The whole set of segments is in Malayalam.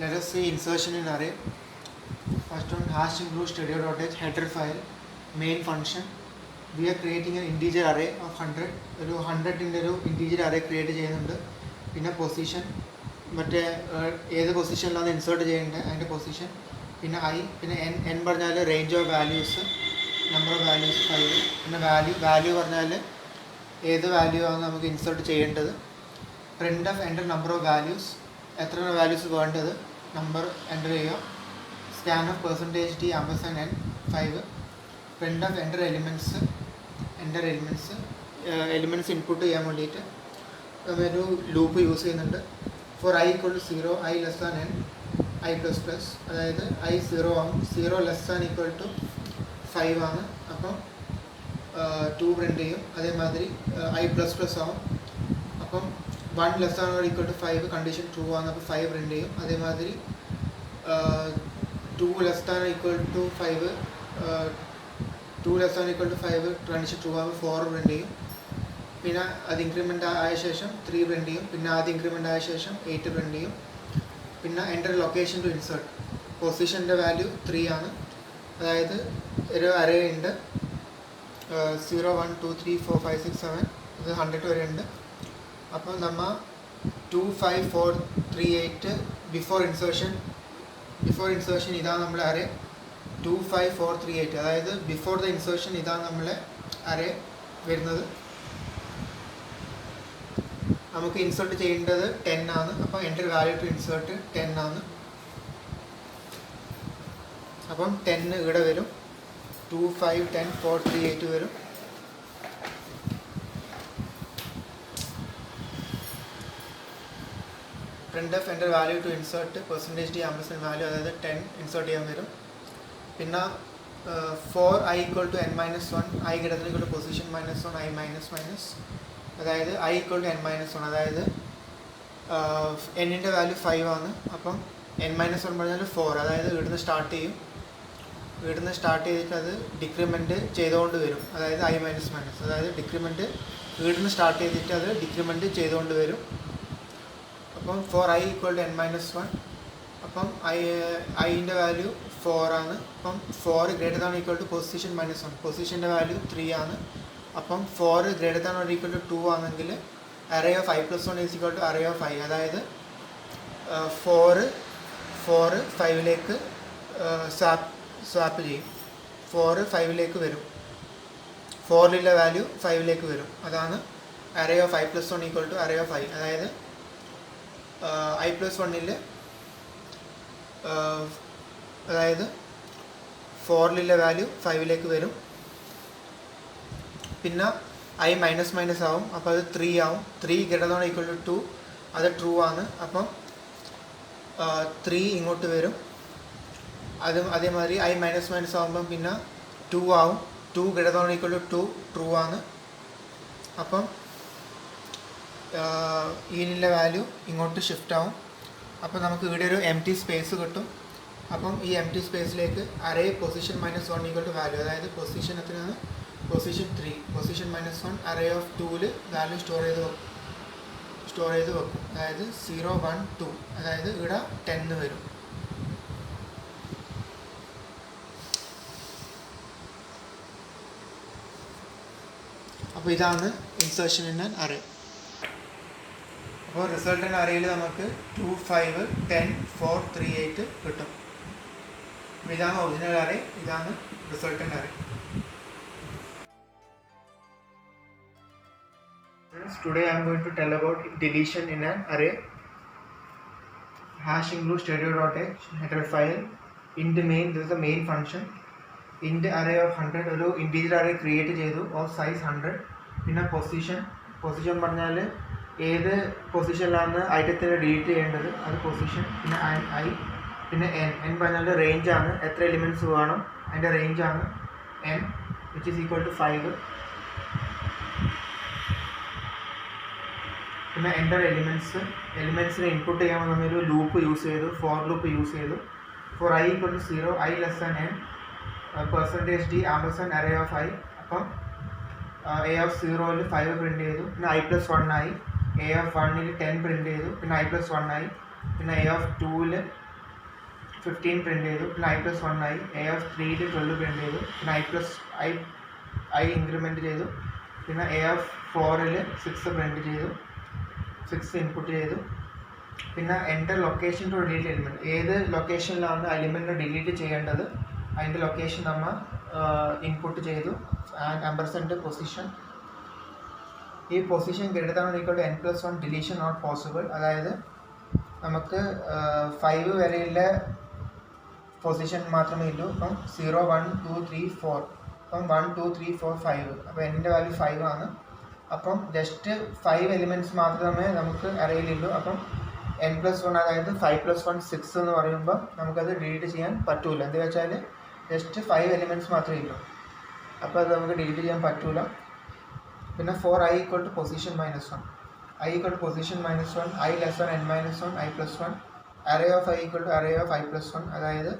Let us see insertion in array. First one, hash include studio.h header file, main function. We are creating an integer array of 100. ഒരു 100ൻ്റെ ഒരു ഇൻറ്റീജർ അറേ ക്രിയേറ്റ് ചെയ്യുന്നുണ്ട്. പിന്നെ പൊസിഷൻ, മറ്റേ ഏത് പൊസിഷനിലാണ് ഇൻസേർട്ട് ചെയ്യേണ്ടത് അതിൻ്റെ പൊസിഷൻ, പിന്നെ ഐ, പിന്നെ എൻ പറഞ്ഞാൽ range of values, number of values 5, പിന്നെ വാല്യൂ പറഞ്ഞാൽ ഏത് വാല്യൂ ആണ് നമുക്ക് ഇൻസേർട്ട് ചെയ്യേണ്ടത്. Print of enter number of values, എത്ര വാല്യൂസ് വേണ്ടത് നമ്പർ എൻ്റർ ചെയ്യുക. Scan of %d ampersand n 5. Print of enter elements elements input ചെയ്യാൻ വേണ്ടിയിട്ട് ഒരു ലൂപ്പ് യൂസ് ചെയ്യുന്നുണ്ട്. For i = 0, i less than n, i++, അതായത് i 0 ആവും, 0 less than equal to 5 ആണ്, അപ്പം 2 പ്രിൻ്റ് ചെയ്യും. അതേമാതിരി i++ ആവും, അപ്പം 1 less than or equal to 5 condition true ആണ്, അപ്പോൾ 5 പ്രിൻ്റ് ചെയ്യും. അതേമാതിരി 2 less than or equal to 5 condition true ആകുമ്പോൾ 4 പ്രിൻ്റ് ചെയ്യും. പിന്നെ അത് ഇൻക്രിമെൻ്റ് ആയ ശേഷം 3 പ്രിൻ്റ് ചെയ്യും. പിന്നെ ആദ്യം ഇൻക്രിമെൻ്റ് ആയ ശേഷം 8 പ്രിൻ്റ് ചെയ്യും. പിന്നെ എൻ്റർ ലൊക്കേഷൻ ടു ഇൻസേർട്ട്, പൊസിഷൻ്റെ വാല്യൂ 3 ആണ്, അതായത് ഒരു അറേ ഉണ്ട് 0 1 2 3 4 5 6 7 ഇത് 100 വരെ ഉണ്ട്. അപ്പോൾ നമ്മൾ 2 5 4 3 8 ബിഫോർ ഇൻസേർഷൻ ഇതാണ് നമ്മളെ അറേ 2 5 4 3 8, അതായത് ബിഫോർ ദ ഇൻസേർഷൻ ഇതാണ് നമ്മളെ അറേ വരുന്നത്. നമുക്ക് ഇൻസേർട്ട് ചെയ്യേണ്ടത് 10 ആണ്, അപ്പോൾ എൻ്റർ വാല്യൂ ടു ഇൻസേർട്ട് 10 ആണ്. അപ്പം 10 ഇവിടെ വരും, 2 5 10 4 3 8 വരും. Print of enter value to insert %d ampersand value, അതായത് 10 ഇൻസേർട്ട് ചെയ്യാൻ വരും. പിന്നെ ഫോർ i = n - 1, i > പൊസിഷൻ -1, i -, അതായത് i = n - 1, അതായത് n-ൻ്റെ വാല്യൂ 5 ആണ്, അപ്പം n - 1 പറഞ്ഞാൽ 4, അതായത് ഇവിടുന്ന് സ്റ്റാർട്ട് ചെയ്തിട്ട് അത് ഡിക്രിമെൻറ്റ് ചെയ്തുകൊണ്ട് വരും, അതായത് i - അതായത് ഡിക്രിമെൻറ്റ് ഇവിടുന്ന് സ്റ്റാർട്ട് ചെയ്തിട്ട് അത് ഡിക്രിമെൻറ്റ് ചെയ്തുകൊണ്ട് വരും. അപ്പം ഫോർ i = n - 1, അപ്പം ഐൻ്റെ വാല്യൂ 4 ആണ്, അപ്പം 4 > പൊസിഷൻ -1, പൊസിഷൻ്റെ വാല്യൂ 3 ആണ്, അപ്പം 4 > 2 ആണെങ്കിൽ array of i+1 = array of i, അതായത് 4 5ലേക്ക് സ്വാപ്പ് ചെയ്യും, 4 5ലേക്ക് വരും, 4ലുള്ള വാല്യൂ 5ലേക്ക് വരും, അതാണ് array of i+1 = array of i, അതായത് i+1ൽ അതായത് 4ലുള്ള വാല്യൂ 5ലേക്ക് വരും. പിന്നെ i - ആവും, അപ്പോൾ അത് 3 ആവും, 3 > 2 അത് ട്രൂ ആണ്, അപ്പം 3 ഇങ്ങോട്ട് വരും. അതേമാതിരി i - ആവുമ്പം പിന്നെ 2 ആവും, 2 > 2 ട്രൂ ആണ്, അപ്പം ഈനുള്ള വാല്യൂ ഇങ്ങോട്ട് ഷിഫ്റ്റ് ആവും. അപ്പോൾ നമുക്ക് ഇവിടെ ഒരു എംപ്റ്റി സ്പേസ് കിട്ടും. അപ്പം ഈ എംപ്റ്റി സ്പേസിലേക്ക് അറേ പൊസിഷൻ -1 = വാല്യൂ, അതായത് പൊസിഷൻ എത്രയാണ്, പൊസിഷൻ 3, പൊസിഷൻ -1 അറേ ഓഫ് 2ൽ വാല്യൂ സ്റ്റോർ ചെയ്ത് വെക്കും, അതായത് 0 1 2, അതായത് ഇവിടെ 10 വരും. അപ്പോൾ ഇതാണ് ഇൻസേർഷൻ ഇൻ ആൻ അറേ. അപ്പോൾ റിസൾട്ടൻ്റ് അറേയിൽ നമുക്ക് 2 5 10 4 3 8 കിട്ടും. ഇതാണ് ഒറിജിനൽ അറേ, ഇതാണ് resultant array. Today I am going to tell about deletion in an array. Hash include studio.h header file. Int main, this is the main function. Int array of 100, ഒരു integer array create ചെയ്തു of size 100. പിന്നെ പൊസിഷൻ പറഞ്ഞാൽ ഏത് പൊസിഷനിലാണ് ഐറ്റത്തിനെ ഡിലീറ്റ് ചെയ്യേണ്ടത് അത് പൊസിഷൻ. പിന്നെ i, പിന്നെ n പറഞ്ഞാൽ റേഞ്ച് ആണ്, എത്ര എലിമെൻറ്റ്സ് വേണം അതിൻ്റെ റേഞ്ച് ആണ് n, which is equal to 5. പിന്നെ എൻ്റർ എലിമെൻറ്റ്സിനെ ഇൻപുട്ട് ചെയ്യാൻ നമ്മളൊരു ലൂപ്പ് യൂസ് ചെയ്തു, ഫോർ ലൂപ്പ് യൂസ് ചെയ്തു. For i = 0, i less than n, %d ampersand array of i, അപ്പം a of 0ൽ 5 പ്രിൻ്റ് ചെയ്തു. പിന്നെ i+1 ആയി, a of 1ൽ 10 പ്രിൻ്റ് ചെയ്തു. പിന്നെ i+1 ആയി, പിന്നെ a of 2ൽ 15 പ്രിൻറ്റ് ചെയ്തു. പിന്നെ ഐ പ്ലസ് 1 ആയി. എ ഓഫ് 3യിൽ 12 പ്രിൻറ്റ് ചെയ്തു. പിന്നെ ഐ ഇൻക്രിമെൻറ്റ് ചെയ്തു. പിന്നെ എ ഓഫ് 4ൽ 6 പ്രിൻറ്റ് ചെയ്തു, 6 ഇൻപുട്ട് ചെയ്തു. പിന്നെ enter location to delete element, ഏത് ലൊക്കേഷനിലാണ് എലിമെൻറ്റ് ഡിലീറ്റ് ചെയ്യേണ്ടത് അതിൻ്റെ ലൊക്കേഷൻ നമ്മൾ ഇൻപുട്ട് ചെയ്തു. ആൻഡ് പൊസിഷൻ, ഈ position greater than or equal to n+1 deletion not possible. അതായത് നമുക്ക് 5 വരെയുള്ള പൊസിഷൻ മാത്രമേ ഉള്ളൂ. അപ്പം 0 1 2 3 4, അപ്പം 1 2 3 4 5, അപ്പോൾ എൻ്റെ വാല്യൂ 5 ആണ്. അപ്പം ജസ്റ്റ് 5 എലിമെൻറ്റ്സ് മാത്രമേ നമുക്ക് അറേയിലുള്ളൂ. അപ്പം n+1 അതായത് 5+1 6 എന്ന് പറയുമ്പോൾ നമുക്കത് ഡിലീറ്റ് ചെയ്യാൻ പറ്റൂല. എന്താ വെച്ചാൽ ജസ്റ്റ് 5 എലിമെൻറ്റ്സ് മാത്രമേ ഉള്ളൂ, അപ്പോൾ അത് നമുക്ക് ഡിലീറ്റ് ചെയ്യാൻ പറ്റൂല. പിന്നെ 4i = പൊസിഷൻ -1, i = പൊസിഷൻ -1, i less than n-1, i+1, array of i = array of i+1. അതായത്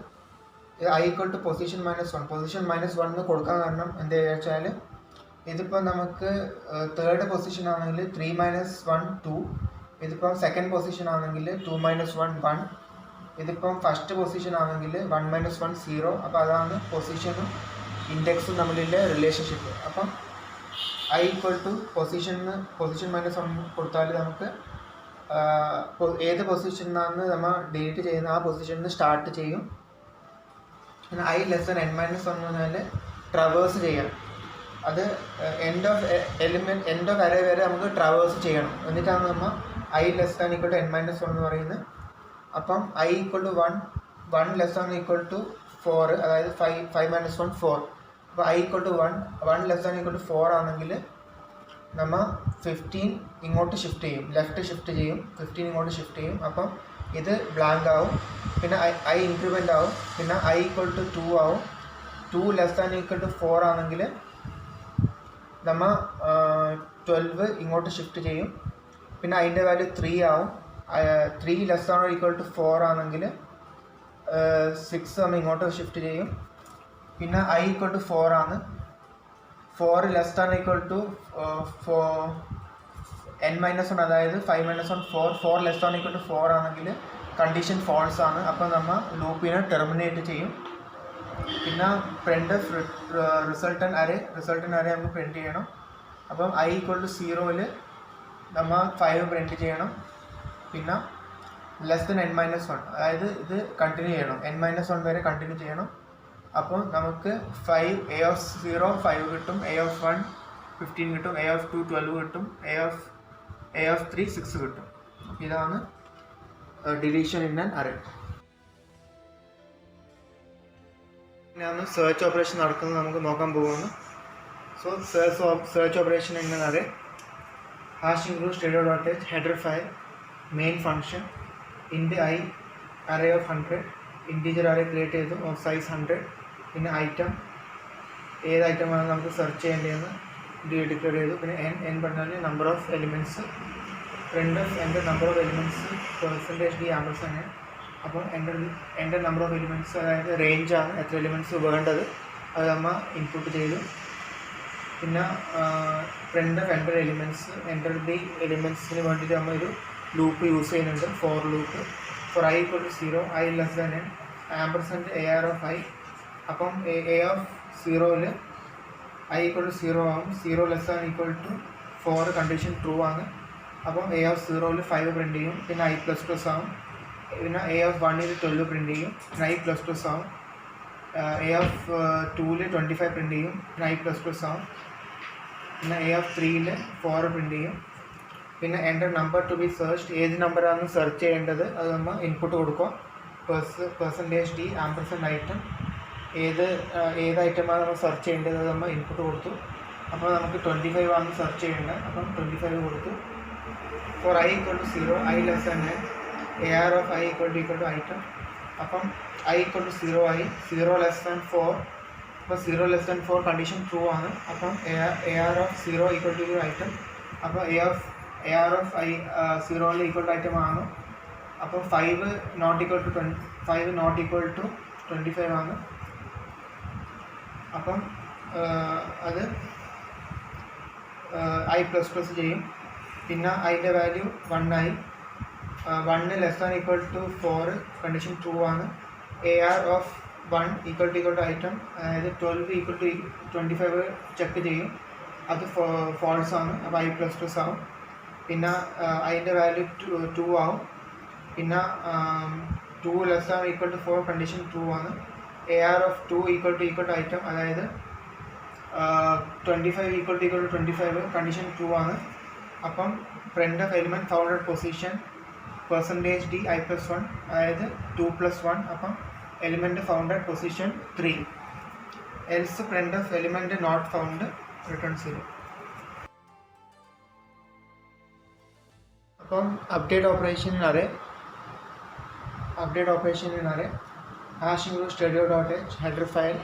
i = പൊസിഷൻ -1, പൊസിഷൻ -1 എന്ന് കൊടുക്കാൻ കാരണം എന്താ വെച്ചാൽ ഇതിപ്പോൾ നമുക്ക് തേർഡ് പൊസിഷൻ ആണെങ്കിൽ 3 - 1 2, ഇതിപ്പം സെക്കൻഡ് പൊസിഷൻ ആണെങ്കിൽ 2 - 1 1, ഇതിപ്പം ഫസ്റ്റ് പൊസിഷൻ ആണെങ്കിൽ 1 - 1 0. അപ്പോൾ അതാണ് പൊസിഷനും ഇൻഡെക്സും തമ്മിലുള്ള റിലേഷൻഷിപ്പ്. അപ്പം i = പൊസിഷൻ -1 കൊടുത്താൽ നമുക്ക് ഏത് പൊസിഷനിലാണ് നമ്മൾ ഡിലീറ്റ് ചെയ്യുന്ന ആ പൊസിഷനിൽ സ്റ്റാർട്ട് ചെയ്യും. പിന്നെ i less than n-1 എന്ന് പറഞ്ഞാൽ ട്രവേഴ്സ് ചെയ്യാം. അത് എൻഡ് ഓഫ് അറേ വരെ നമുക്ക് ട്രാവേഴ്സ് ചെയ്യണം. എന്നിട്ടാണ് നമ്മൾ i less than equal to n-1 എന്ന് പറയുന്നത്. അപ്പം i = 1, 1 less than equal to 4, അതായത് 5 - 1 4. അപ്പോൾ i = 1, 1 less than equal to 4 ആണെങ്കിൽ നമ്മൾ 15 ഇങ്ങോട്ട് ഷിഫ്റ്റ് ചെയ്യും, ലെഫ്റ്റ് ഷിഫ്റ്റ് ചെയ്യും, 15 ഇങ്ങോട്ട് ഷിഫ്റ്റ് ചെയ്യും. അപ്പം ഇത് ബ്ലാങ്ക് ആവും. പിന്നെ i ഇൻക്രിമെൻ്റ് ആവും. പിന്നെ i = 2 ആവും. 2 less than equal to 4 ആണെങ്കിൽ നമ്മൾ 12 ഇങ്ങോട്ട് ഷിഫ്റ്റ് ചെയ്യും. പിന്നെ അതിൻ്റെ വാല്യൂ 3 ആവും. 3 less than or equal to 4 ആണെങ്കിൽ 6 നമ്മൾ ഇങ്ങോട്ട് ഷിഫ്റ്റ് ചെയ്യും. പിന്നെ i = 4 ആണ്. 4 less than equal to n-1, അതായത് 5 - 1 4, 4 less than equal to 4 ആണെങ്കിൽ കണ്ടീഷൻ ഫോൾസ് ആണ്. അപ്പോൾ നമ്മൾ ലൂപ്പിനെ ടെർമിനേറ്റ് ചെയ്യും. പിന്നെ പ്രിൻ്റ് റിസൾട്ടൻ അറേ നമുക്ക് പ്രിൻറ്റ് ചെയ്യണം. അപ്പം i = 0ൽ നമ്മൾ 5 പ്രിൻറ്റ് ചെയ്യണം. പിന്നെ ലെസ് ദൻ n-1, അതായത് ഇത് കണ്ടിന്യൂ ചെയ്യണം, n-1 വരെ കണ്ടിന്യൂ ചെയ്യണം. അപ്പോൾ നമുക്ക് a of 0 5 കിട്ടും, a of 1 15 കിട്ടും, a of 2 12 കിട്ടും, a of 3 6 കിട്ടും. ഇതാണ് ഡിലീഷൻ ഇൻ ആൻ അറേ. ഞാൻ സെർച്ച് ഓപ്പറേഷൻ നടക്കുന്നത് നമുക്ക് നോക്കാൻ പോകുന്നു. So search operation in an array. Hash include stereo.h, header file, main function, int I, array of 100, integer array create ചെയ്തു ഓഫ് സൈസ് 100. പിന്നെ ഐറ്റം, ഏത് ഐറ്റമാണ് നമുക്ക് സെർച്ച് ചെയ്യേണ്ടതെന്ന് ഡിക്ലെയർ ചെയ്തു. പിന്നെ n പറഞ്ഞാൽ നമ്പർ ഓഫ് എലിമെൻറ്റ്സ്, എൻ്റെ നമ്പർ ഓഫ് എലിമെൻറ്റ്സ് %d ആമ്പേഴ്സാണ്. അപ്പോൾ എൻ്റെ നമ്പർ ഓഫ് എലിമെൻറ്റ്സ്, അതായത് റേഞ്ചാണ്, എത്ര എലിമെൻറ്റ്സ് വേണ്ടത് അത് നമ്മൾ ഇൻപുട്ട് ചെയ്തു. പിന്നെ എൻ്റെ എലിമെൻറ്റ്സിന് വേണ്ടിയിട്ട് നമ്മൾ ഒരു ലൂപ്പ് യൂസ് ചെയ്യുന്നുണ്ട്, for loop. For i = 0, i less than n, ampersand AR of i. അപ്പം a of 0ൽ i = 0 ആവും. 0 less than equal to 4 condition true ആണ്. അപ്പം a of 0ൽ 5 പ്രിൻറ്റ് ചെയ്യും. പിന്നെ i++ ആവും. പിന്നെ a of 1ൽ 12 പ്രിൻറ്റ് ചെയ്യും. പിന്നെ i++ ആവും. a of 2ൽ 25 പ്രിൻറ്റ് ചെയ്യും. പിന്നെ i++ ആവും. പിന്നെ a of 3ൽ 4 പ്രിൻറ്റ് ചെയ്യും. പിന്നെ എൻ്റെ നമ്പർ ടു ബി സെർച്ച്ഡ്, ഏത് നമ്പറാണ് സെർച്ച് ചെയ്യേണ്ടത് അത് നമ്മൾ ഇൻപുട്ട് കൊടുക്കുക. %d ആമ്പർസെൻറ്റ് ഐറ്റം, ഏത് ഐറ്റമാണ് നമ്മൾ സെർച്ച് ചെയ്യേണ്ടത് അത് നമ്മൾ ഇൻപുട്ട് കൊടുത്തു. അപ്പോൾ നമുക്ക് 25 ആണ് സെർച്ച് ചെയ്യേണ്ടത്. അപ്പം 25 കൊടുത്തു. For i = 0, i less than n, AR of i = item. അപ്പം i = 0 ആയി. 0 less than 4, അപ്പോൾ 0 less than 4 കണ്ടീഷൻ ട്രൂ ആണ്. അപ്പം AR of 0 = ഐറ്റം. അപ്പോൾ AR of i 0ൽ ഈക്വൽ ടു ഐറ്റം ആണ്. അപ്പോൾ 5 not equal to 25 ആണ്. അപ്പം അത് i++ ചെയ്യും. പിന്നെ അതിൻ്റെ വാല്യൂ 1 ആയി. 1 less than equal to 4 condition true ആണ്. AR of 1 equal to item, അതായത് 12 equal to 25 ചെക്ക് ചെയ്യും, അത് ഫോൾസ് ആണ്, അപ്പോൾ I പ്ലസ് പ്ലസ് ആവും. പിന്നെ അതിൻ്റെ വാല്യൂ 2 ആവും. പിന്നെ 2 less or equal to 4 condition true ആണ്. AR of 2 equal to item, അതായത് 25 equal to 25 കണ്ടീഷൻ ട്രൂ ആണ്. അപ്പം printf element found at position %d I plus 1, അതായത് 2 plus 1, അപ്പം element found at position 3. else printf element not found return 0. അപ്പം update operation in array hash include stereo.h header file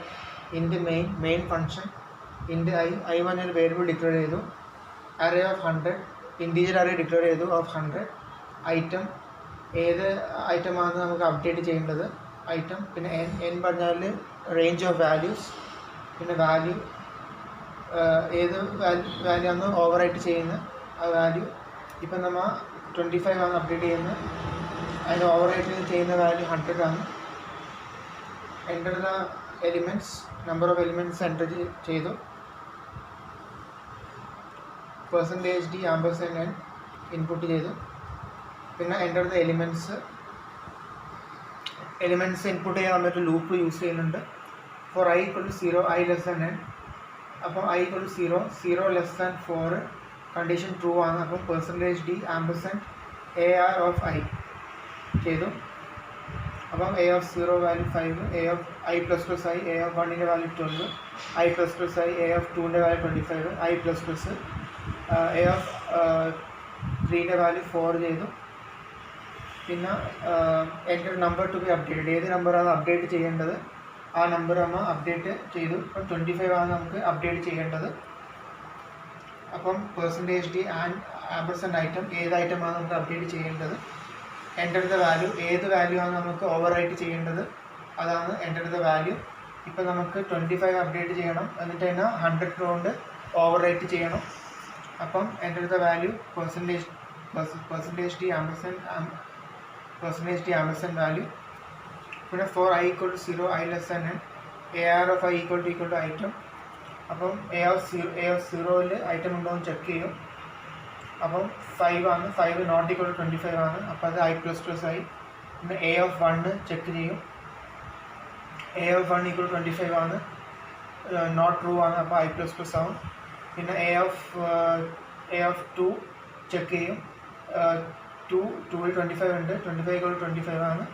in the main function in the I1 ഒരു വേരിയബിൾ ഡിക്ലെയർ ചെയ്തു, array of 100 integer array declare ചെയ്തു of 100 ഐറ്റം, ഏത് ഐറ്റമാണെന്ന് നമുക്ക് അപ്ഡേറ്റ് ചെയ്യേണ്ടത് ഐറ്റം. പിന്നെ n പറഞ്ഞാൽ റേഞ്ച് ഓഫ് വാല്യൂസ്, പിന്നെ വാല്യൂ ഏത് വാല്യൂ ആണ് ഓവർ റൈറ്റ് ചെയ്യുന്ന ആ വാല്യൂ. ഇപ്പം നമ്മൾ 25 ആണ് അപ്ഡേറ്റ് ചെയ്യുന്നത്, അതിന് ഓവർ റൈറ്റ് ചെയ്യുന്ന വാല്യൂ 100 ആണ്. Enter the elements, number of elements enter ചെയ്തു. %d ആമ്പർസാൻഡ് n ഇൻപുട്ട് ചെയ്തു. പിന്നെ എൻ്റർ ദ എലിമെൻറ്റ്സ് ഇൻപുട്ട് ചെയ്യാൻ നമ്മൾക്ക് ലൂപ്പ് യൂസ് ചെയ്യുന്നുണ്ട്. For I equal to 0 I less than n, അപ്പം I equal to 0 less than 4 condition true ആണ്. അപ്പം %d ampersand AR of I ചെയ്തു. അപ്പം A of 0 value 5, A of I plus plus I, A of 1ൻ്റെ value 12, I plus plus I, A of 2ൻ്റെ value 25, I plus plus A of 3ൻ്റെ വാല്യൂ 4 ചെയ്തു. പിന്നെ എൻ്റെ നമ്പർ ടു ബി അപ്ഡേറ്റഡ്, ഏത് നമ്പറാണ് അപ്ഡേറ്റ് ചെയ്യേണ്ടത് ആ നമ്പർ നമ്മൾ അപ്ഡേറ്റ് ചെയ്തു. ഇപ്പം 25 ആണ് നമുക്ക് അപ്ഡേറ്റ് ചെയ്യേണ്ടത്. അപ്പം %d ആമ്പർസാൻഡ് ഐറ്റം, ഏത് ഐറ്റമാണ് നമുക്ക് അപ്ഡേറ്റ് ചെയ്യേണ്ടത്. എൻ്റർ ദ വാല്യൂ, ഏത് വാല്യൂ ആണ് നമുക്ക് ഓവർ റൈറ്റ് ചെയ്യേണ്ടത് അതാണ് എൻ്റർ ദ വാല്യൂ. ഇപ്പം നമുക്ക് 25 അപ്ഡേറ്റ് ചെയ്യണം, എന്നിട്ട് തന്നെ 100 കൊണ്ട് ഓവർ റൈറ്റ് ചെയ്യണം. അപ്പം enter the value %d ampersand value. പിന്നെ for I equal to 0 I less than n, AR of I equal to item. അപ്പം A of 0ൽ ഐറ്റം ഉണ്ടോ എന്ന് ചെക്ക് ചെയ്യും. അപ്പം 5 ആണ്, 5 നോട്ട് ഈക്വൽ ടു 25 ആണ്, അപ്പോൾ അത് I പ്ലസ് പ്ലസ് ആയി. പിന്നെ A of 1 ചെക്ക് ചെയ്യും, A of 1 ഈക്വൽ ടു 25 ആണ്, നോട്ട് ട്രൂ ആണ്, അപ്പോൾ I പ്ലസ് പ്ലസ് ആവും. പിന്നെ A of 2 ചെക്ക് ചെയ്യും, 2ൽ 25 ഉണ്ട്, 25 ഈക്വൽ ടു 25 ആണ്.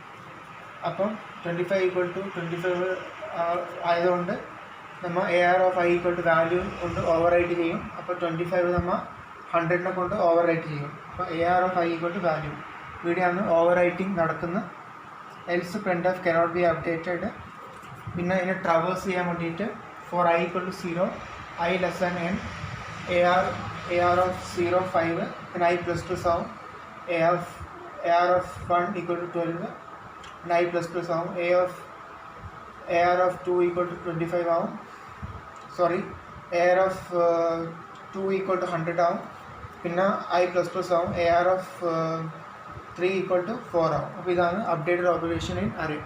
അപ്പം 25 ഈക്വൽ ടു 25 ആയതുകൊണ്ട് നമ്മൾ AR of I equal to value കൊണ്ട് ഓവർ റൈറ്റ് ചെയ്യും. അപ്പോൾ 25 നമ്മൾ 100നെ കൊണ്ട് ഓവർ റൈറ്റ് ചെയ്യും. അപ്പോൾ AR of I equal to value, ഇവിടെയാണ് ഓവർ റൈറ്റിംഗ് നടക്കുന്നത്. Else printf cannot be updated. പിന്നെ ഇതിനെ ട്രാവേഴ്സ് ചെയ്യാൻ വേണ്ടിയിട്ട് for I equal to 0 I less than n, AR of 0 5, പിന്നെ I പ്ലസ് പ്ലസ് ആവും. AR of 1 ഈക്വൽ ടു 12, പിന്നെ I പ്ലസ് പ്ലസ് ആവും. AR of 2 ഈക്വൽ ടു 25 ആവും. AR of 2 ഈക്വൽ ടു 100 ആവും. പിന്നെ I പ്ലസ് പ്ലസ് ആവും. AR of 3 ഈക്വൽ ടു 4 ആവും. അപ്പോൾ ഇതാണ് അപ്ഡേറ്റഡ് ഓപ്പറേഷൻ ഇൻ അറേ.